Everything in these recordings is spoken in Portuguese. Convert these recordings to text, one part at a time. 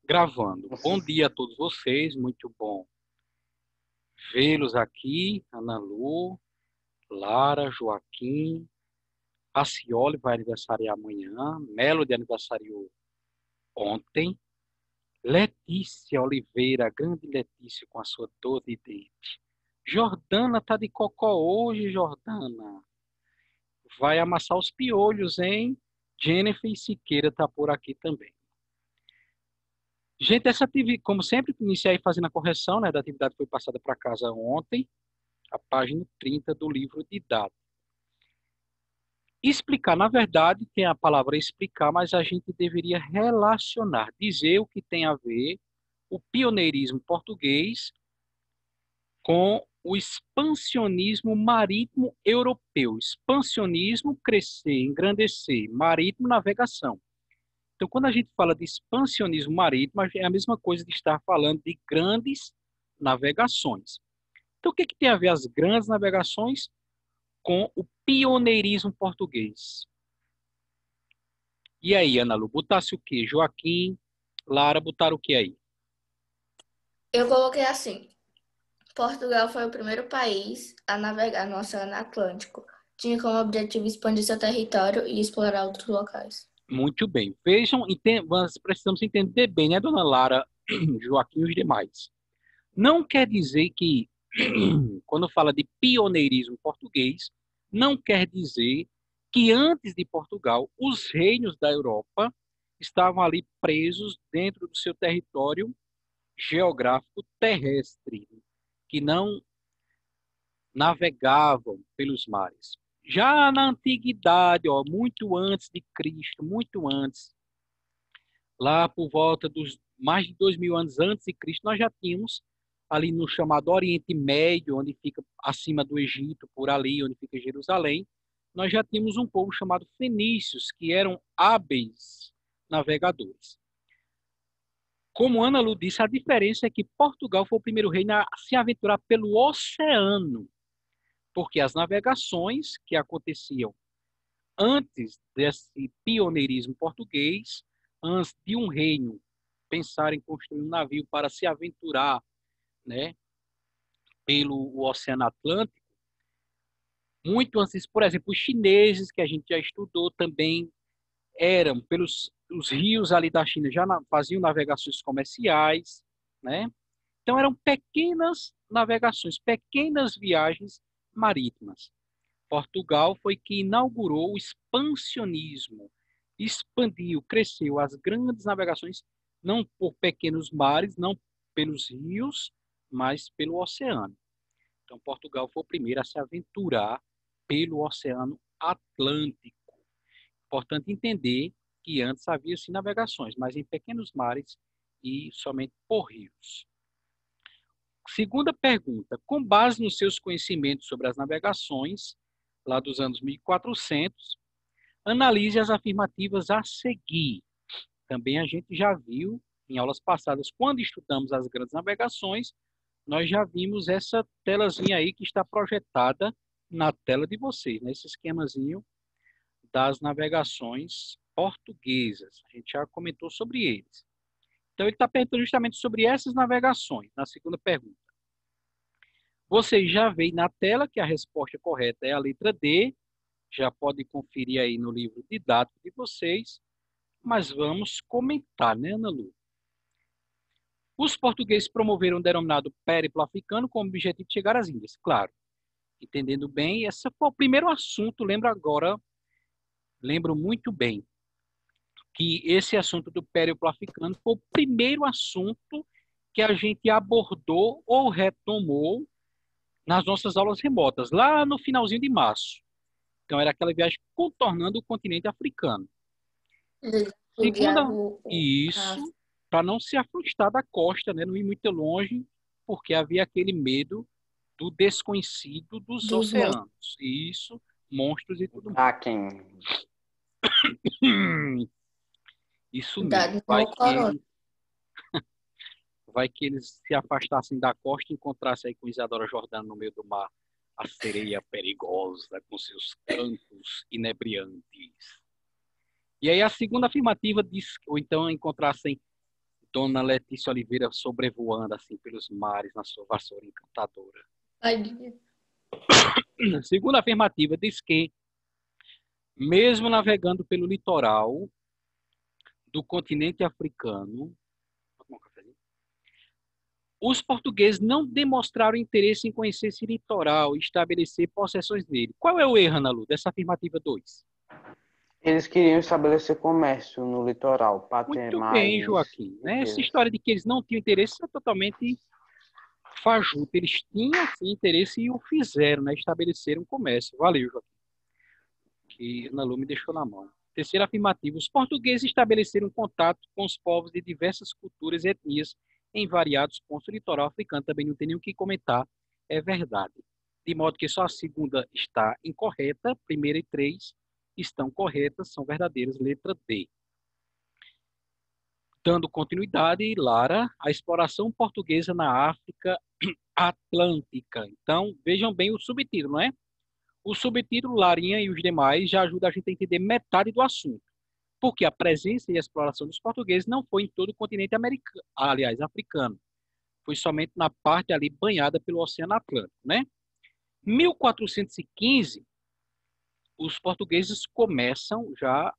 Gravando. Bom dia a todos vocês, muito bom vê-los aqui. Ana Lu, Lara, Joaquim, Acioli vai aniversariar amanhã, Melo de aniversário ontem, Letícia Oliveira, grande Letícia com a sua dor de dente. Jordana tá de cocó hoje, Jordana. Vai amassar os piolhos, hein? Jennifer Siqueira tá por aqui também. Gente, essa atividade, como sempre, iniciei fazendo a correção, né, da atividade que foi passada para casa ontem, a página 30 do livro de dados. Explicar, na verdade, tem a palavra explicar, mas a gente deveria relacionar, dizer o que tem a ver o pioneirismo português com o expansionismo marítimo europeu. Expansionismo, crescer, engrandecer, marítimo, navegação. Então, quando a gente fala de expansionismo marítimo, é a mesma coisa de estar falando de grandes navegações. Então, o que tem a ver as grandes navegações com o pioneirismo português? E aí, Ana Lu, botasse o quê? Joaquim, Lara, botaram o que aí? Eu coloquei assim: Portugal foi o primeiro país a navegar no Oceano Atlântico. Tinha como objetivo expandir seu território e explorar outros locais. Muito bem. Vejam, nós precisamos entender bem, né, dona Lara, Joaquim e os demais. Não quer dizer que, quando fala de pioneirismo português, não quer dizer que antes de Portugal, os reinos da Europa estavam ali presos dentro do seu território geográfico terrestre, que não navegavam pelos mares. Já na antiguidade, ó, muito antes de Cristo, muito antes, lá por volta dos mais de 2000 anos antes de Cristo, nós já tínhamos ali no chamado Oriente Médio, onde fica acima do Egito, por ali, onde fica Jerusalém, nós já tínhamos um povo chamado fenícios, que eram hábeis navegadores. Como Ana Lu disse, a diferença é que Portugal foi o primeiro reino a se aventurar pelo oceano, porque as navegações que aconteciam antes desse pioneirismo português, antes de um reino pensar em construir um navio para se aventurar, né, pelo Oceano Atlântico, muito antes, por exemplo, os chineses, que a gente já estudou também, eram pelos os rios ali da China, já faziam navegações comerciais, né? Então eram pequenas navegações, pequenas viagens marítimas. Portugal foi que inaugurou o expansionismo, expandiu, cresceu as grandes navegações, não por pequenos mares, não pelos rios, mas pelo oceano. Então, Portugal foi o primeiro a se aventurar pelo Oceano Atlântico. Importante entender que antes havia sim navegações, mas em pequenos mares e somente por rios. Segunda pergunta: com base nos seus conhecimentos sobre as navegações, lá dos anos 1400, analise as afirmativas a seguir. Também a gente já viu em aulas passadas, quando estudamos as grandes navegações, nós já vimos essa telazinha aí que está projetada na tela de vocês, nesse esquemazinho das navegações portuguesas. A gente já comentou sobre eles. Então, ele está perguntando justamente sobre essas navegações, na segunda pergunta. Vocês já veem na tela que a resposta correta é a letra D, já pode conferir aí no livro didático de vocês, mas vamos comentar, né, Ana Lu? Os portugueses promoveram o denominado périplo africano com o objetivo de chegar às Índias, claro. Entendendo bem, esse foi o primeiro assunto, lembro muito bem, que esse assunto do périplo africano foi o primeiro assunto que a gente abordou ou retomou nas nossas aulas remotas, lá no finalzinho de março. Então, era aquela viagem contornando o continente africano. Ele Segunda, estudiava isso, para não se afastar da costa, né? Não ir muito longe, porque havia aquele medo do desconhecido dos dos monstros oceanos. Isso, monstros e tudo mais. Kraken. Isso mesmo. da no corona. Vai que eles se afastassem da costa e encontrassem aí com Isadora Jordana no meio do mar, a sereia perigosa com seus cantos inebriantes. E aí a segunda afirmativa diz, ou então encontrassem Dona Letícia Oliveira sobrevoando assim pelos mares na sua vassoura encantadora. Ai, Segunda afirmativa, diz que, mesmo navegando pelo litoral do continente africano, os portugueses não demonstraram interesse em conhecer esse litoral e estabelecer possessões nele. Qual é o erro, Ana Lu, dessa afirmativa 2? Eles queriam estabelecer comércio no litoral para ter Muito bem, mais Joaquim. Né? Essa riquezas. história de que eles não tinham interesse é totalmente fajuta. Eles tinham sim, interesse e o fizeram, né? Estabeleceram comércio. Valeu, Joaquim. Que Ana Lu me deixou na mão. Terceira afirmativa. Os portugueses estabeleceram contato com os povos de diversas culturas e etnias em variados pontos do litoral africano. Também não tem nem o que comentar. É verdade. De modo que só a segunda está incorreta. Primeira e 3 estão corretas, são verdadeiras. Letra D. Dando continuidade, Lara, a exploração portuguesa na África Atlântica. Então, vejam bem o subtítulo, né? O subtítulo, Larinha e os demais, já ajuda a gente a entender metade do assunto. Porque a presença e a exploração dos portugueses não foi em todo o continente americano, aliás, africano. Foi somente na parte ali banhada pelo Oceano Atlântico, né? 1415, os portugueses começam já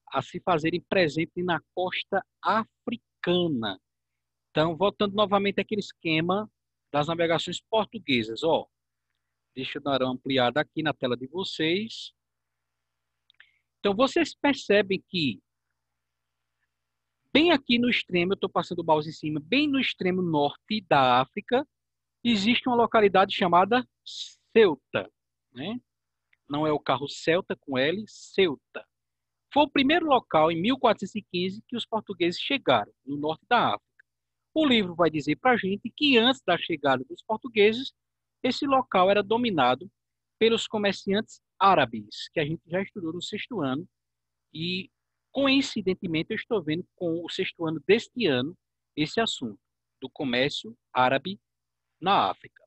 a se fazerem presentes na costa africana. Então, voltando novamente àquele esquema das navegações portuguesas, ó. Deixa eu dar uma ampliada aqui na tela de vocês. Então, vocês percebem que bem aqui no extremo, eu estou passando o mouse em cima, bem no extremo norte da África, existe uma localidade chamada Ceuta, né? Não é o carro Celta com L, Ceuta. Foi o primeiro local, em 1415, que os portugueses chegaram, no norte da África. O livro vai dizer para a gente que antes da chegada dos portugueses, esse local era dominado pelos comerciantes árabes, que a gente já estudou no sexto ano, e coincidentemente eu estou vendo com o sexto ano deste ano esse assunto do comércio árabe na África.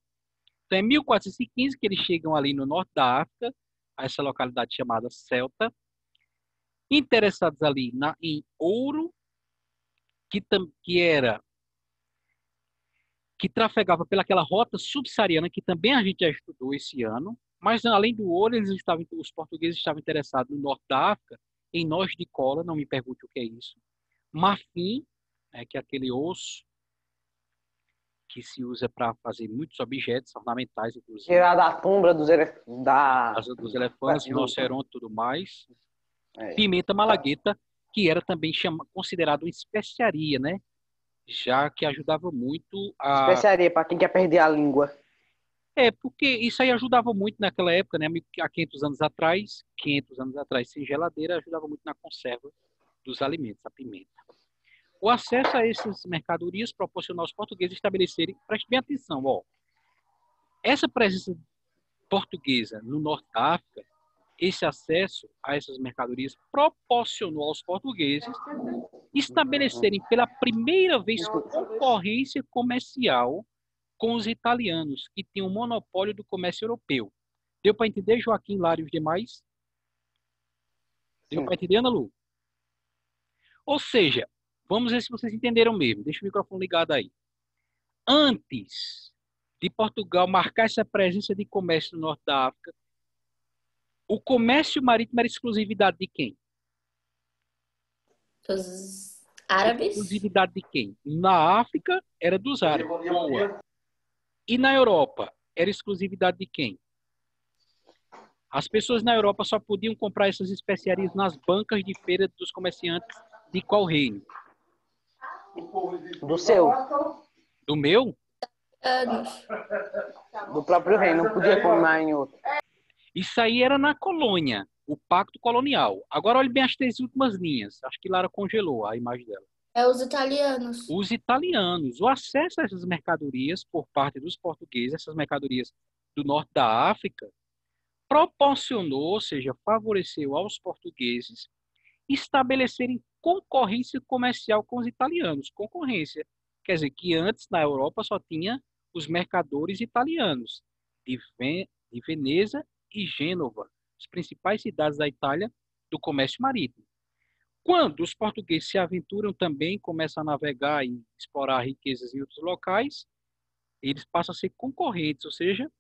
Então é 1415 que eles chegam ali no norte da África, a essa localidade chamada Celta, interessados ali em ouro, que trafegava pelaquela rota subsaariana, que também a gente já estudou esse ano, mas além do ouro, os portugueses estavam interessados no norte da África, em nós de cola, não me pergunte o que é isso, marfim, né, que é aquele osso que se usa para fazer muitos objetos ornamentais, inclusive. Tirar da tumba dos dos elefantes, rinoceronte e tudo mais. É. Pimenta malagueta, que era também considerado uma especiaria, né? Já que ajudava muito a... Especiaria para quem quer perder a língua. Porque isso aí ajudava muito naquela época, né? Há 500 anos atrás, sem geladeira, ajudava muito na conserva dos alimentos, a pimenta. O acesso a essas mercadorias proporcionou aos portugueses estabelecerem, preste bem atenção, ó, essa presença portuguesa no norte da África, esse acesso a essas mercadorias proporcionou aos portugueses estabelecerem pela primeira vez concorrência comercial com os italianos, que tinham um monopólio do comércio europeu. Deu para entender, Joaquim, Lara e os demais? Deu para entender, Ana Lu? Ou seja, vamos ver se vocês entenderam mesmo. Deixa o microfone ligado aí. Antes de Portugal marcar essa presença de comércio no norte da África, o comércio marítimo era exclusividade de quem? Dos árabes. Exclusividade de quem? Na África era dos árabes. Boa. E na Europa era exclusividade de quem? As pessoas na Europa só podiam comprar essas especiarias nas bancas de feira dos comerciantes de qual reino? Do seu. Do meu? Do próprio reino. Não podia comprar em outro. Isso aí era na colônia, o pacto colonial. Agora olhe bem as 3 últimas linhas. Acho que Lara congelou a imagem dela. É os italianos. Os italianos. O acesso a essas mercadorias por parte dos portugueses, essas mercadorias do norte da África, proporcionou, ou seja, favoreceu aos portugueses estabelecerem concorrência comercial com os italianos. Concorrência. Quer dizer que antes na Europa só tinha os mercadores italianos de Veneza e Gênova, as principais cidades da Itália do comércio marítimo. Quando os portugueses se aventuram também, começam a navegar e explorar riquezas em outros locais, eles passam a ser concorrentes, ou seja,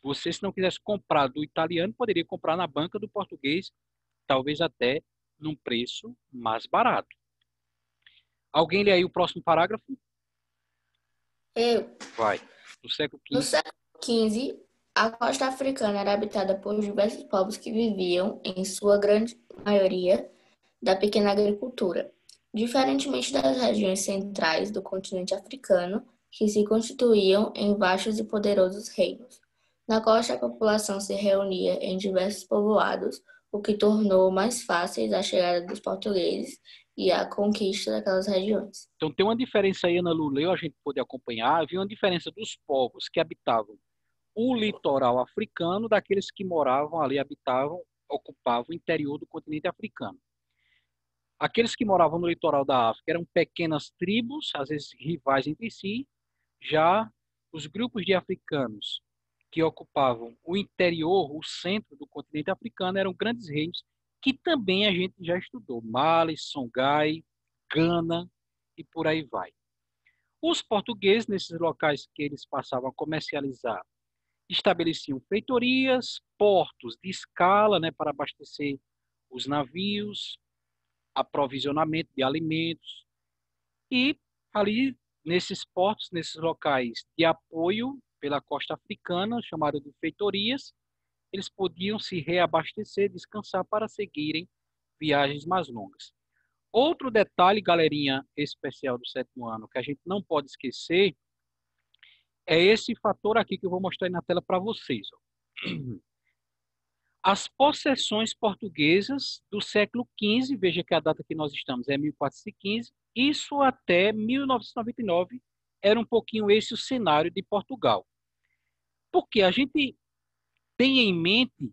você, se não quisesse comprar do italiano, poderia comprar na banca do português, talvez até num preço mais barato. Alguém lê aí o próximo parágrafo? Eu, Vai. No século no XV. século XV, a costa africana era habitada por diversos povos que viviam, em sua grande maioria, da pequena agricultura. Diferentemente das regiões centrais do continente africano, que se constituíam em vastos e poderosos reinos. Na costa, a população se reunia em diversos povoados, o que tornou mais fáceis a chegada dos portugueses e a conquista daquelas regiões. Então tem uma diferença aí, Ana Lu, leu, a gente pôde acompanhar, havia uma diferença dos povos que habitavam o litoral africano daqueles que moravam ali, habitavam, ocupavam o interior do continente africano. Aqueles que moravam no litoral da África eram pequenas tribos, às vezes rivais entre si. Já os grupos de africanos que ocupavam o interior, o centro do continente africano, eram grandes reinos que também a gente já estudou. Mali, Songhai, Gana e por aí vai. Os portugueses, nesses locais que eles passavam a comercializar, estabeleciam feitorias, portos de escala, né, para abastecer os navios, aprovisionamento de alimentos e ali nesses portos, nesses locais de apoio pela costa africana, chamado de feitorias, eles podiam se reabastecer, descansar para seguirem viagens mais longas. Outro detalhe, galerinha especial do sétimo ano, que a gente não pode esquecer, é esse fator aqui que eu vou mostrar aí na tela para vocês. Ó. As possessões portuguesas do século XV, veja que a data que nós estamos é 1415, isso até 1999 era um pouquinho esse o cenário de Portugal. Porque a gente tem em mente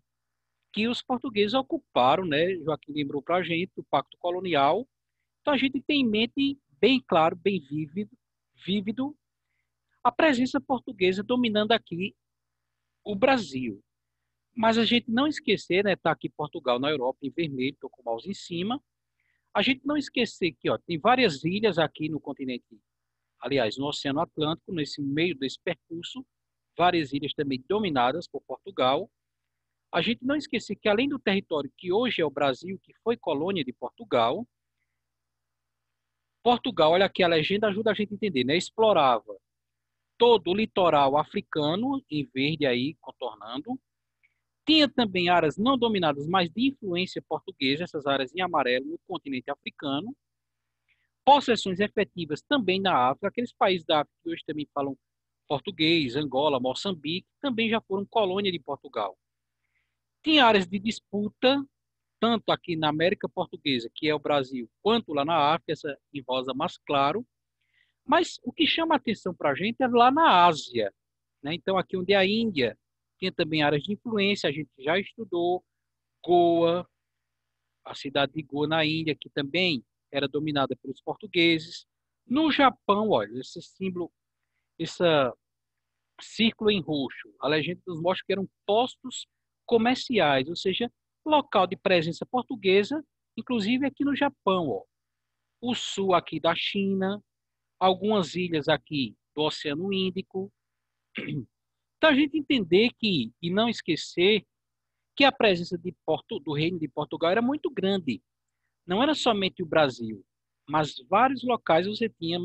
que os portugueses ocuparam, né? Joaquim lembrou para a gente, o Pacto Colonial. Então a gente tem em mente bem claro, bem vívido, a presença portuguesa dominando aqui o Brasil. Mas a gente não esquecer, né? Tá aqui Portugal na Europa em vermelho, estou com o mouse em cima. A gente não esquecer que ó, tem várias ilhas aqui no continente, aliás, no Oceano Atlântico, nesse meio desse percurso, várias ilhas também dominadas por Portugal. A gente não esquecer que além do território que hoje é o Brasil, que foi colônia de Portugal, Portugal, olha aqui a legenda ajuda a gente a entender, né? Explorava todo o litoral africano, em verde aí, contornando. Tinha também áreas não dominadas, mas de influência portuguesa, essas áreas em amarelo no continente africano. Possessões efetivas também na África, aqueles países da África que hoje também falam português, Angola, Moçambique, também já foram colônia de Portugal. Tinha áreas de disputa, tanto aqui na América Portuguesa, que é o Brasil, quanto lá na África, essa em rosa mais claro. Mas o que chama a atenção para a gente é lá na Ásia, né? Então, aqui onde é a Índia, tinha também áreas de influência, a gente já estudou, Goa, a cidade de Goa na Índia, que também era dominada pelos portugueses. No Japão, olha, esse símbolo, esse círculo em roxo, a legenda nos mostra que eram postos comerciais, ou seja, local de presença portuguesa, inclusive aqui no Japão, ó. O sul aqui da China, algumas ilhas aqui do Oceano Índico. Então a gente entender que, e não esquecer, que a presença do Reino de Portugal era muito grande. Não era somente o Brasil, mas vários locais você tinha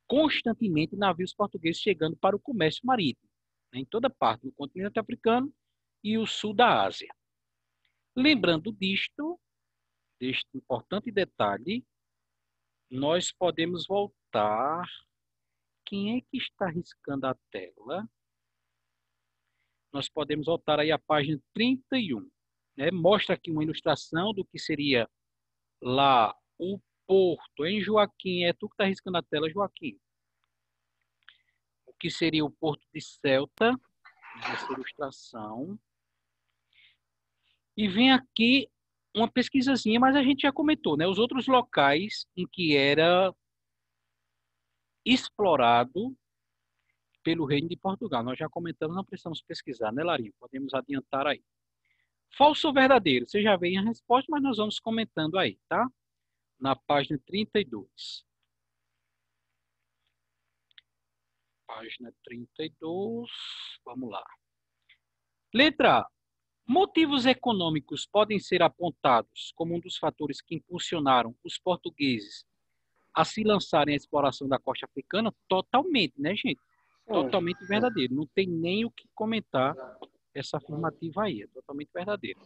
constantemente navios portugueses chegando para o comércio marítimo, né, em toda parte do continente africano e o sul da Ásia. Lembrando deste importante detalhe, nós podemos voltar. Quem é que está riscando a tela? Nós podemos voltar aí à página 31. Né? Mostra aqui uma ilustração do que seria lá o porto, hein, Joaquim? É tu que está riscando a tela, Joaquim. O que seria o porto de Celta, nessa ilustração. E vem aqui uma pesquisazinha, mas a gente já comentou, né? Os outros locais em que era explorado pelo Reino de Portugal. Nós já comentamos, não precisamos pesquisar, né, Larinho? Podemos adiantar aí. Falso ou verdadeiro? Você já vê a resposta, mas nós vamos comentando aí, tá? Na página 32. Página 32, vamos lá. Letra A. Motivos econômicos podem ser apontados como um dos fatores que impulsionaram os portugueses a se lançarem à exploração da costa africana? Totalmente, né, gente? Totalmente verdadeiro. Não tem nem o que comentar essa afirmativa aí. É totalmente verdadeiro.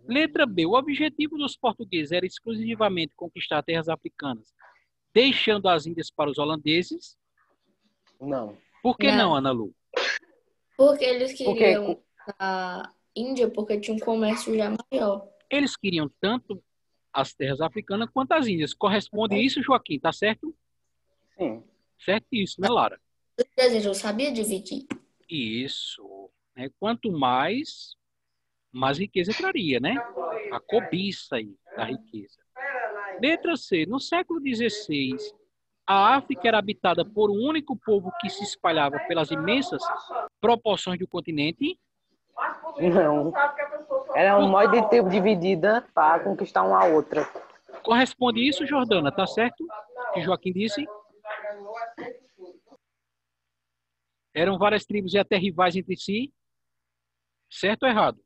Letra B. O objetivo dos portugueses era exclusivamente conquistar terras africanas, deixando as Índias para os holandeses? Não. Por que não, Não. Ana Lu? Porque eles Porque queriam a Índia porque tinha um comércio já maior. Eles queriam tanto as terras africanas quanto as Índias. Corresponde isso, Joaquim? Tá certo? sim. Certíssimo, né, Lara? O desejo sabia dividir. Isso. Né? Quanto mais riqueza traria, né? A cobiça aí da riqueza. Letra C. No século XVI, a África era habitada por um único povo que se espalhava pelas imensas proporções do continente. Não. Era um modo de tempo dividida para conquistar uma outra. Corresponde isso, Jordana, tá certo? Que Joaquim disse. Eram várias tribos e até rivais entre si. Certo ou errado?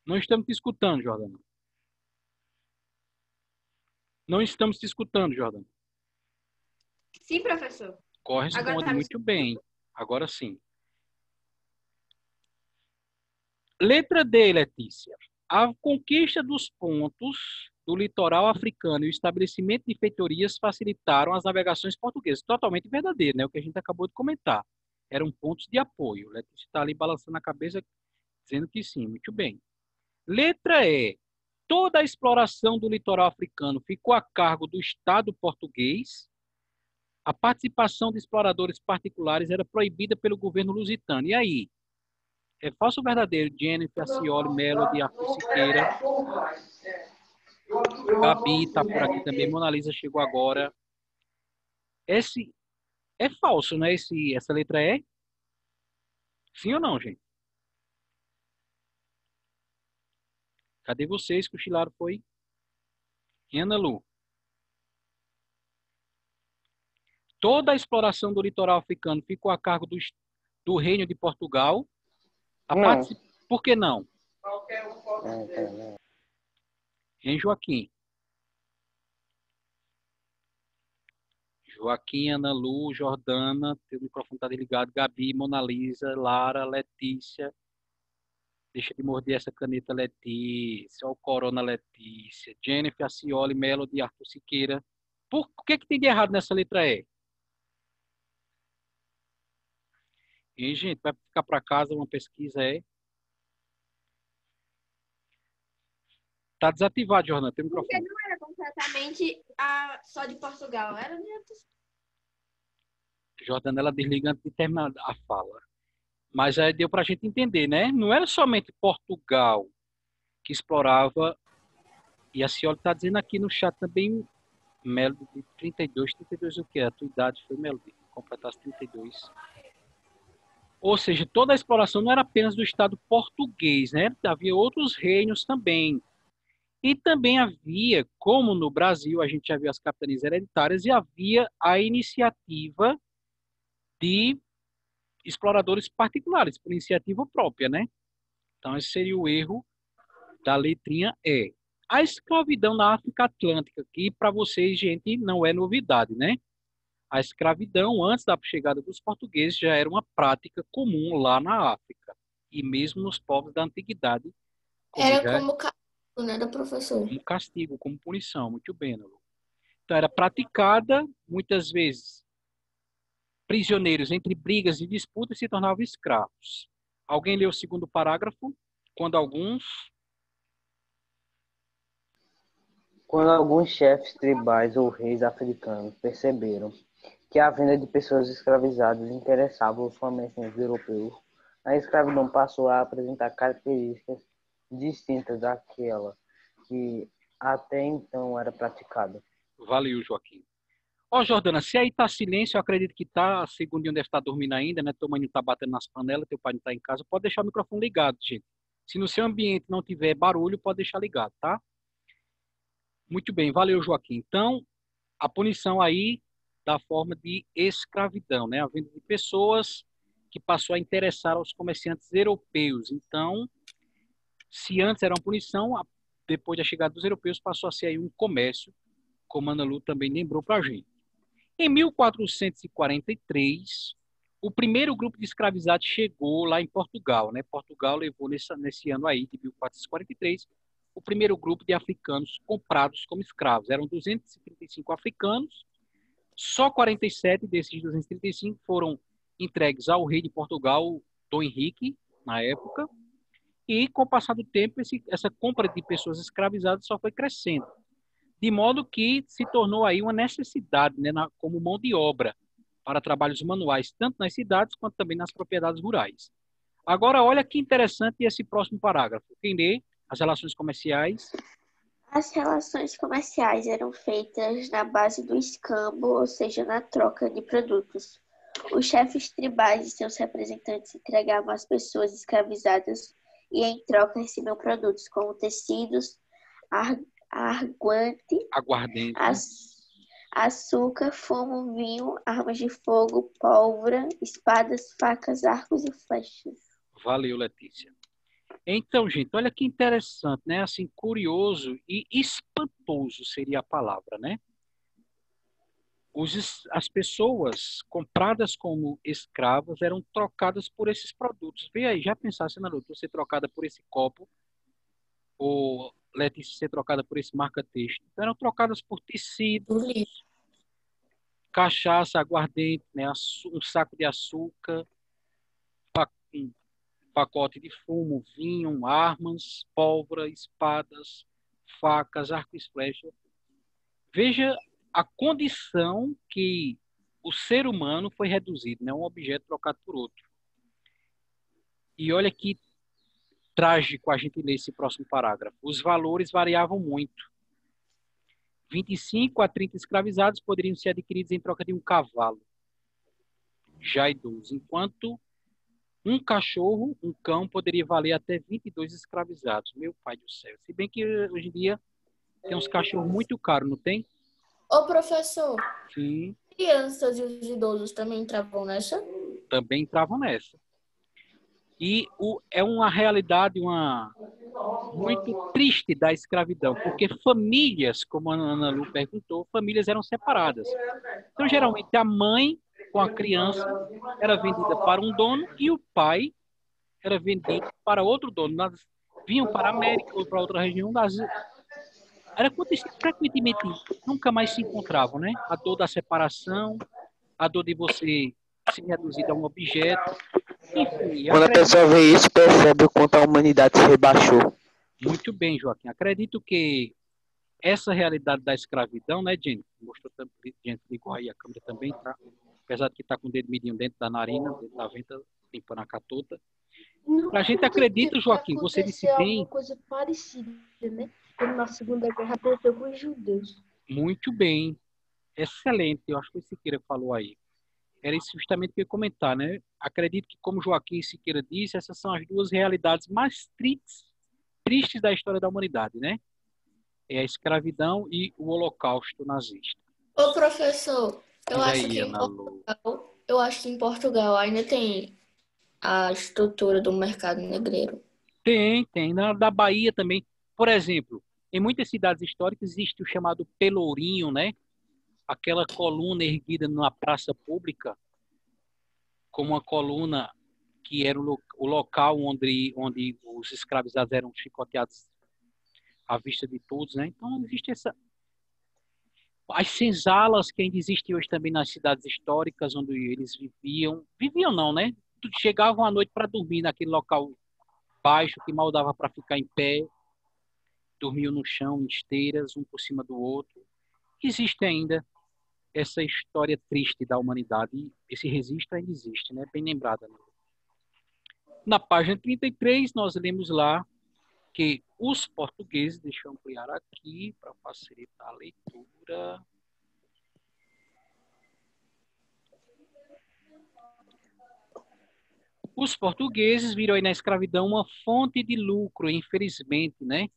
Não estamos te escutando, Jordana. Não estamos te escutando, Jordana. Sim, professor. Agora Corresponde tá me muito bem. Agora sim. Letra D, Letícia. A conquista dos pontos do litoral africano e o estabelecimento de feitorias facilitaram as navegações portuguesas. Totalmente verdadeiro, né? O que a gente acabou de comentar. Eram pontos de apoio. Letícia está ali balançando a cabeça, dizendo que sim. Muito bem. Letra E. Toda a exploração do litoral africano ficou a cargo do Estado português. A participação de exploradores particulares era proibida pelo governo lusitano. E aí? É falso ou verdadeiro? Jennifer, Acioli, Melody, Arthur Siqueira. Gabi está por aqui também. Mona Lisa chegou agora. Esse é falso, né? Essa letra E? Sim ou não, gente? Cadê vocês? Cochilaram foi? E Ana Lu? Toda a exploração do litoral africano ficou a cargo do Reino de Portugal. Não. Por que não? Não. Em Joaquim. Joaquim, Ana Lu, Jordana, teu microfone está desligado. Gabi, Mona Lisa, Lara, Letícia. Deixa de morder essa caneta, Letícia. Olha o Corona, Letícia. Jennifer, Acioli, Melody, Arthur Siqueira. Por que tem de errado nessa letra E? E, gente, vai ficar para casa uma pesquisa Tá desativado, Jordana, teu Porque microfone. não era completamente só de Portugal, era de outros. Jordana, ela desliga antes de terminar a fala. Mas aí deu para a gente entender, né? Não era somente Portugal que explorava, e a senhora está dizendo aqui no chat também, Melody, de 32 o que? A tua idade foi, Melody, completasse 32. Ou seja, toda a exploração não era apenas do Estado português, né? Havia outros reinos também. E também havia, como no Brasil, a gente já viu as capitanias hereditárias, e havia a iniciativa de exploradores particulares, por iniciativa própria, né? Então, esse seria o erro da letrinha E. A escravidão na África Atlântica, que para vocês, gente, não é novidade, né? A escravidão, antes da chegada dos portugueses, já era uma prática comum lá na África, e mesmo nos povos da antiguidade, Era como castigo, né, da professor. como castigo, como punição. Muito bem, Ana Lu. Então, era praticada, muitas vezes, prisioneiros entre brigas e disputas se tornavam escravos. Alguém leu o segundo parágrafo? Quando alguns chefes tribais ou reis africanos perceberam que a venda de pessoas escravizadas interessava os comerciantes europeus, a escravidão passou a apresentar características distintas daquela que até então era praticada. Valeu, Joaquim. Ó, Jordana, se aí tá silêncio, eu acredito que tá, segundinho deve estar dormindo ainda, né? Tua mãe não tá batendo nas panelas, teu pai não tá em casa, pode deixar o microfone ligado, gente. Se no seu ambiente não tiver barulho, pode deixar ligado, tá? Muito bem, valeu, Joaquim. Então, a punição aí da forma de escravidão, né? A venda de pessoas que passou a interessar aos comerciantes europeus. Então, se antes era uma punição, depois da chegada dos europeus passou a ser aí um comércio, como a Ana Lu também lembrou para a gente. Em 1443, o primeiro grupo de escravizados chegou lá em Portugal, né? Portugal levou nesse ano aí, de 1443, o primeiro grupo de africanos comprados como escravos. Eram 235 africanos, só 47 desses 235 foram entregues ao rei de Portugal, Dom Henrique, na época, e com o passar do tempo, essa compra de pessoas escravizadas só foi crescendo, de modo que se tornou aí uma necessidade, né, como mão de obra para trabalhos manuais, tanto nas cidades quanto também nas propriedades rurais. Agora, olha que interessante esse próximo parágrafo. Quem lê? As relações comerciais. As relações comerciais eram feitas na base do escambo, ou seja, na troca de produtos. Os chefes tribais e seus representantes entregavam às pessoas escravizadas e, em troca, recebiam produtos como tecidos, aguardente, açúcar, fumo, vinho, armas de fogo, pólvora, espadas, facas, arcos e flechas. Valeu, Letícia. Então, gente, olha que interessante, né? Assim, curioso e espantoso seria a palavra, né? As pessoas compradas como escravas eram trocadas por esses produtos. Vê aí, já pensasse na luta, ser trocada por esse copo, ou Letícia ser trocada por esse marca-texto. Então, eram trocadas por tecidos, cachaça, aguardente, né? Um saco de açúcar, um pacote de fumo, vinho, armas, pólvora, espadas, facas, arcos e flechas. Veja a condição que o ser humano foi reduzido, né? Um objeto trocado por outro. E olha que trágico a gente ler esse próximo parágrafo. Os valores variavam muito. 25 a 30 escravizados poderiam ser adquiridos em troca de um cavalo, já idoso, enquanto um cachorro, um cão, poderia valer até 22 escravizados. Meu pai do céu. Se bem que hoje em dia tem uns cachorros muito caros, não tem? Ô, professor. Sim. Crianças e os idosos também entravam nessa? Também entravam nessa. E é uma realidade muito triste da escravidão, porque famílias, como a Ana Lu perguntou, famílias eram separadas. Então, geralmente, a mãe com a criança era vendida para um dono e o pai era vendido para outro dono. Vinham para a América ou para outra região. Era acontecido frequentemente, nunca mais se encontravam, né? A dor da separação, a dor de você se reduzir a um objeto. Enfim, quando a pessoa vê isso, percebe o quanto a humanidade se rebaixou. Muito bem, Joaquim. Acredito que essa realidade da escravidão, né, Jenny? Mostrou também, Jenny ligou aí a câmera também, tá? Apesar de que está com o dedo midinho dentro da narina, dentro da venta, limpando a catota. A gente acredita, Joaquim, você disse bem. Alguma coisa parecida, né? Como na Segunda Guerra aconteceu com os judeus. Muito bem. Excelente. Eu acho que o Siqueira falou aí. Era isso justamente que eu ia comentar, né? Acredito que, como Joaquim Siqueira disse, essas são as duas realidades mais tristes da história da humanidade, né? É a escravidão e o Holocausto nazista. Ô, professor, eu Diz acho aí, que Ana Lu. em Portugal ainda tem a estrutura do mercado negreiro. Tem. Da Bahia também. Por exemplo, em muitas cidades históricas existe o chamado pelourinho, né? Aquela coluna erguida numa praça pública, como uma coluna que era o local onde os escravizados eram chicoteados à vista de todos, né? Então existe as senzalas que ainda existem hoje também nas cidades históricas onde eles viviam não, né? Chegavam à noite para dormir naquele local baixo que mal dava para ficar em pé, dormiam no chão, em esteiras, um por cima do outro. Existe ainda essa história triste da humanidade e esse registro ainda existe, né? Bem lembrada. Né? Na página 33, nós lemos lá que os portugueses, deixa eu ampliar aqui para facilitar a leitura. Os portugueses viram aí na escravidão uma fonte de lucro, infelizmente, né?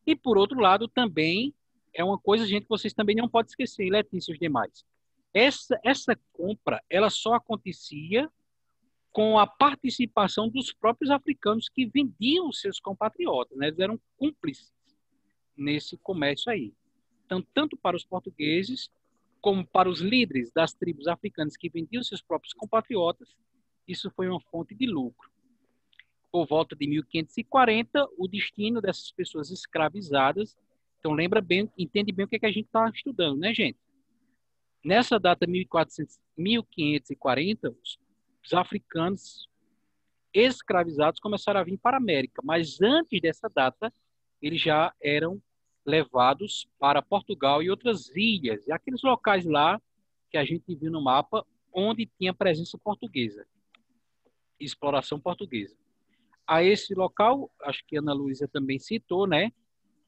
E, por outro lado, também é uma coisa, gente, que vocês também não podem esquecer, Letícia e os demais. Essa compra, ela só acontecia com a participação dos próprios africanos que vendiam os seus compatriotas, né? Eles eram cúmplices nesse comércio aí. Então, tanto para os portugueses, como para os líderes das tribos africanas que vendiam seus próprios compatriotas, isso foi uma fonte de lucro. Por volta de 1540, o destino dessas pessoas escravizadas, então lembra bem, entende bem o que é que a gente está estudando, né, gente? Nessa data 1540, os africanos escravizados começaram a vir para a América, mas antes dessa data, eles já eram levados para Portugal e outras ilhas, e aqueles locais lá que a gente viu no mapa, onde tinha presença portuguesa, exploração portuguesa. A esse local, acho que a Ana Luísa também citou, né,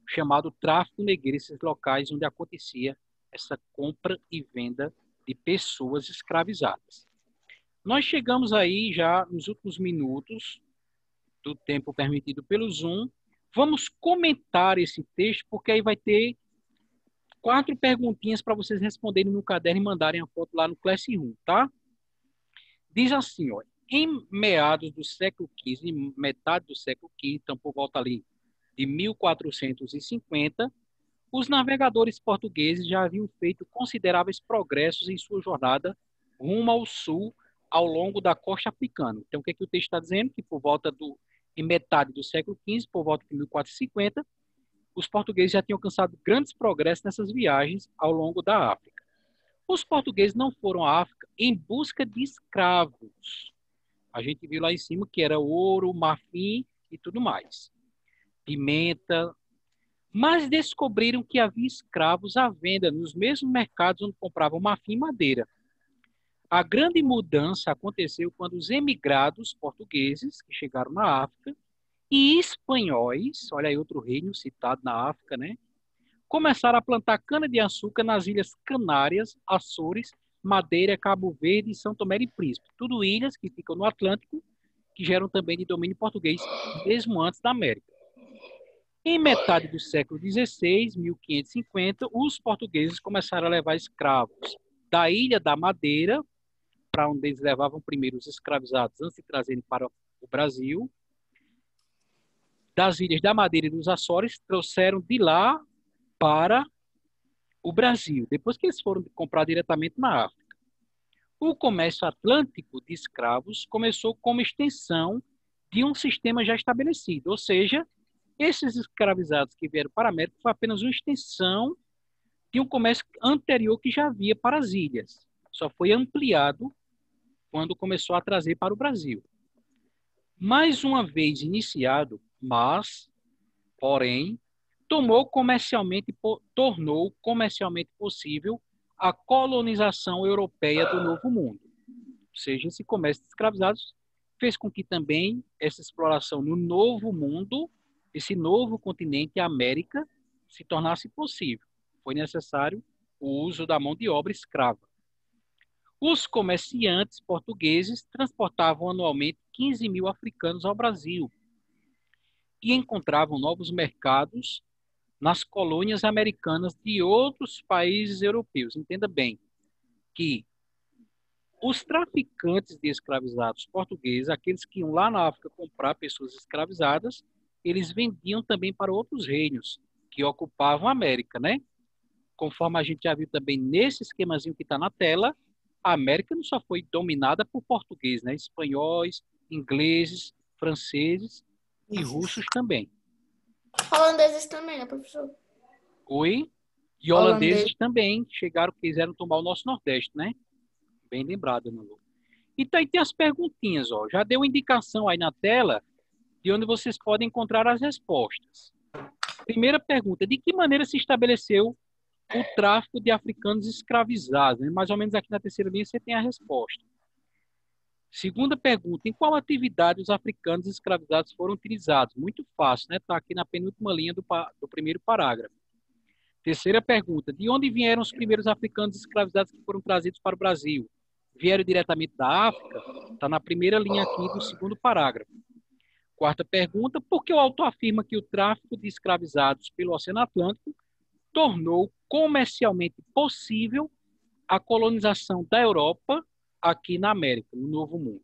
chamado tráfico negreiro, esses locais onde acontecia essa compra e venda de pessoas escravizadas. Nós chegamos aí já nos últimos minutos do tempo permitido pelo Zoom. Vamos comentar esse texto, porque aí vai ter 4 perguntinhas para vocês responderem no caderno e mandarem a foto lá no Classroom, tá? Diz assim, ó, em meados do século XV, metade do século XV, então por volta ali de 1450, os navegadores portugueses já haviam feito consideráveis progressos em sua jornada rumo ao sul, ao longo da costa africana. Então, o que é que o texto está dizendo? Que por volta em metade do século XV, por volta de 1450, os portugueses já tinham alcançado grandes progressos nessas viagens ao longo da África. Os portugueses não foram à África em busca de escravos. A gente viu lá em cima que era ouro, marfim e tudo mais. Pimenta. Mas descobriram que havia escravos à venda nos mesmos mercados onde compravam marfim e madeira. A grande mudança aconteceu quando os emigrados portugueses, que chegaram na África, e espanhóis, olha aí outro reino citado na África, né? Começaram a plantar cana-de-açúcar nas ilhas Canárias, Açores, Madeira, Cabo Verde e São Tomé e Príncipe. Tudo ilhas que ficam no Atlântico, que geram também de domínio português, mesmo antes da América. Em metade do século XVI, 1550, os portugueses começaram a levar escravos da Ilha da Madeira, para onde eles levavam primeiro os escravizados antes de trazerem para o Brasil. Das Ilhas da Madeira e dos Açores, trouxeram de lá para o Brasil, depois que eles foram comprar diretamente na África. O comércio atlântico de escravos começou como extensão de um sistema já estabelecido, ou seja, esses escravizados que vieram para a América foi apenas uma extensão de um comércio anterior que já havia para as ilhas. Só foi ampliado quando começou a trazer para o Brasil. Mais uma vez iniciado, porém, tornou comercialmente possível a colonização europeia do Novo Mundo. Ou seja, esse comércio de escravizados fez com que também essa exploração no Novo Mundo, esse novo continente, a América, se tornasse possível. Foi necessário o uso da mão de obra escrava. Os comerciantes portugueses transportavam anualmente 15 mil africanos ao Brasil e encontravam novos mercados nas colônias americanas de outros países europeus. Entenda bem que os traficantes de escravizados portugueses, aqueles que iam lá na África comprar pessoas escravizadas, eles vendiam também para outros reinos que ocupavam a América, né? Conforme a gente já viu também nesse esquemazinho que está na tela, a América não só foi dominada por portugueses, né? Espanhóis, ingleses, franceses e russos também. Holandeses também, né, professor? Oi? E holandeses também chegaram, quiseram tomar o nosso Nordeste, né? Bem lembrado, Ana Lu. Então aí tem as perguntinhas, ó. Já deu indicação aí na tela de onde vocês podem encontrar as respostas. Primeira pergunta, de que maneira se estabeleceu o tráfico de africanos escravizados? Mais ou menos aqui na terceira linha você tem a resposta. Segunda pergunta, em qual atividade os africanos escravizados foram utilizados? Muito fácil, né? Está aqui na penúltima linha do primeiro parágrafo. Terceira pergunta, de onde vieram os primeiros africanos escravizados que foram trazidos para o Brasil? vieram diretamente da África, está na primeira linha aqui do segundo parágrafo. Quarta pergunta, por que o autor afirma que o tráfico de escravizados pelo Oceano Atlântico tornou comercialmente possível a colonização da Europa aqui na América, no Novo Mundo?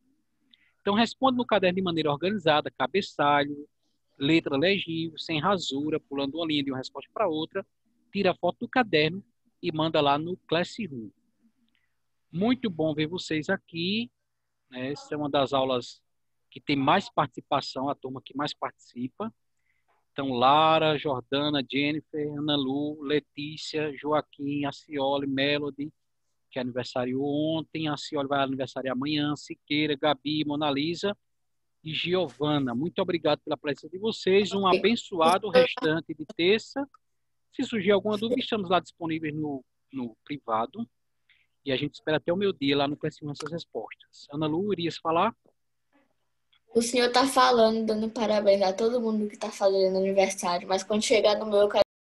Então, responde no caderno de maneira organizada, cabeçalho, letra legível, sem rasura, pulando uma linha de uma resposta para outra, tira a foto do caderno e manda lá no Classroom. Muito bom ver vocês aqui, né? Essa é uma das aulas que tem mais participação, a turma que mais participa. Então, Lara, Jordana, Jennifer, Ana Lu, Letícia, Joaquim, Acioli, Melody, que aniversariou ontem, a Cioli vai aniversariar amanhã, Siqueira, Gabi, Mona Lisa e Giovana. Muito obrigado pela presença de vocês, um abençoado restante de terça. Se surgir alguma dúvida, estamos lá disponíveis no privado e a gente espera até o meio-dia lá no Classroom essas respostas. Ana Lu, irias falar? O senhor tá falando, dando parabéns a todo mundo que tá fazendo aniversário, mas quando chegar no meu, eu quero